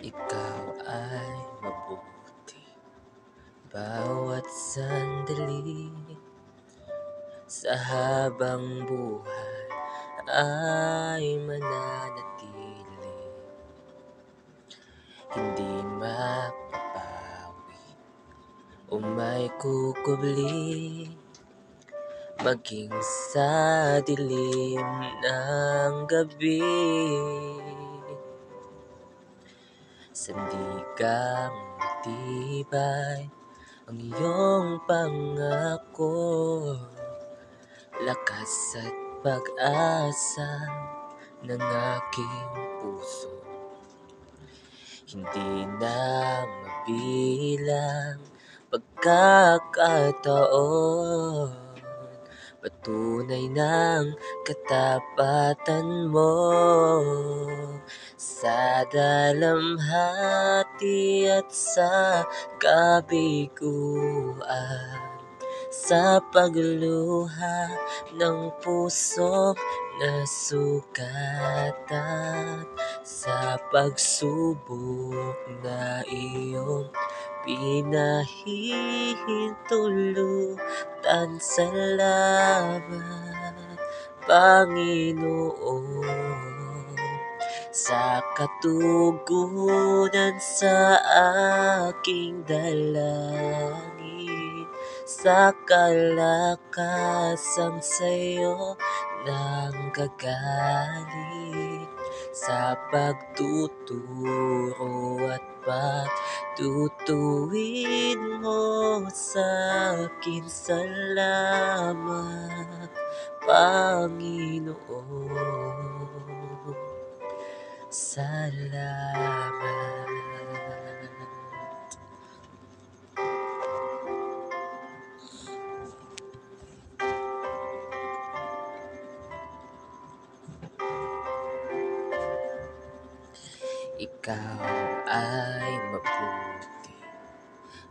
Ikaw ay mabuti bawat sandali sa habang buhay ay mananatili. Hindi mapapawi o may kukubli maging sa dilim ng gabi. Sandigang matibay ang iyong pangako, lakas at pag-asa ng aking puso. Hindi na mabilang pagkakataon, patunay ng katapatan mo sa dalamhati at sa kabiguan, sa pagluha ng pusong nasugatan, sa pagsubok na iyong pinahihintulutan. Salamat, Panginoon, sa katugunan sa aking dalangin, sa kalakasang sa'yo nang gagaling, sa pagtuturo at pagtutuwid mo sa'kin. Salamat, Panginoon, salamat. Ikaw ay mabuti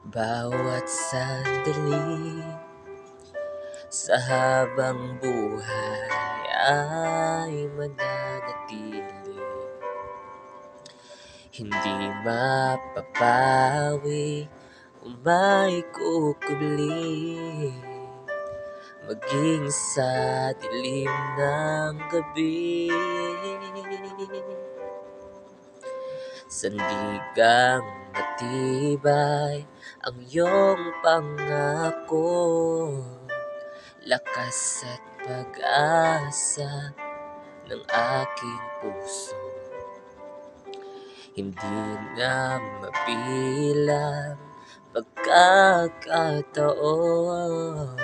bawat sandali sa habang buhay ay mananatili. Hindi mapapawi o may kukubli maging sa dilim ng gabi. Sandigang matibay ang iyong pangako, lakas at pag-asa ng aking puso. Hindi na mabilang pagkakataon,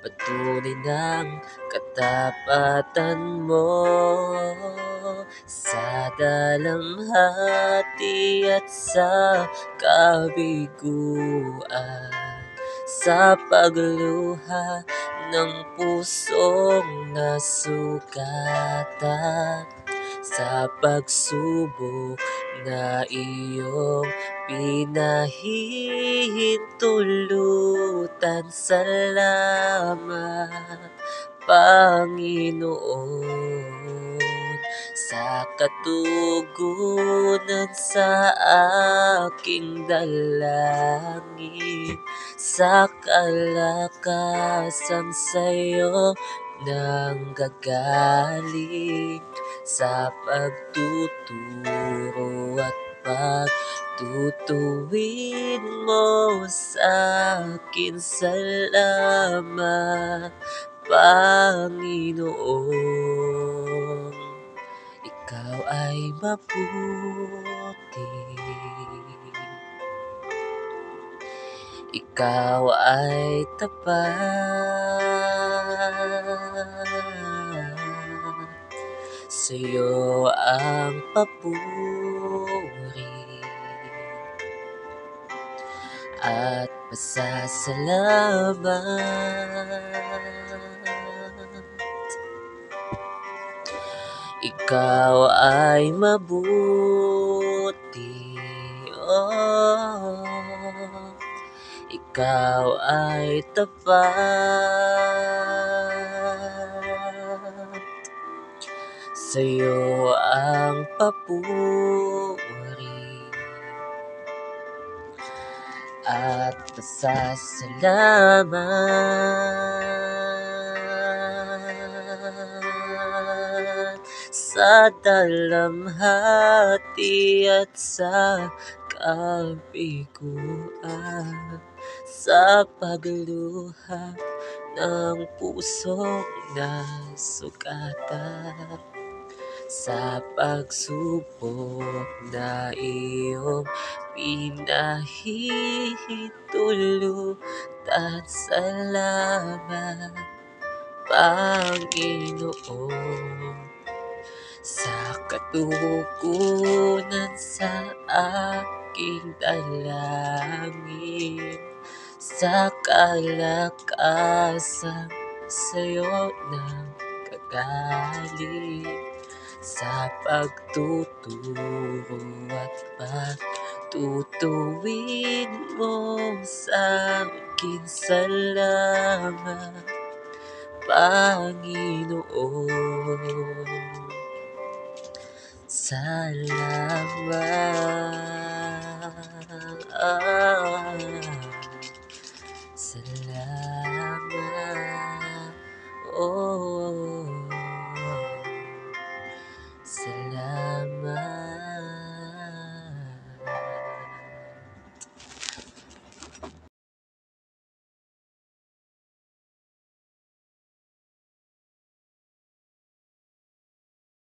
patunay ng katapatan mo sa dalamhati at sa kabiguan, sa pagluha ng pusong nasugatan, sa pagsubok na iyong pinahihintulutan. Salamat, Panginoon, sa katugunan sa aking dalangin, sa kalakasang sa'yo nang gagaling, sa pagtuturo at pagtutuwid mo sa'kin. Salamat, Panginoon, ikaw ay mabuti, ikaw ay tapat, sa'yo ang papuri at pasasalamat. Ikaw ay mabuti, oh, ikaw ay tapat, sa'yo ang papuri at pasasalamat sa dalamhati at sa kabiguan, sa pagluha ng pusong nasugatan, sa pagsubok na iyong pinahihintulutan. Salamat, Panginoon, sa katugunan sa aking dalangin, sa kalakasan sa'yo nang kagaling, sa pagtuturo at pagtutuwid mo sa akin. Salamat, Panginoon. Salamat.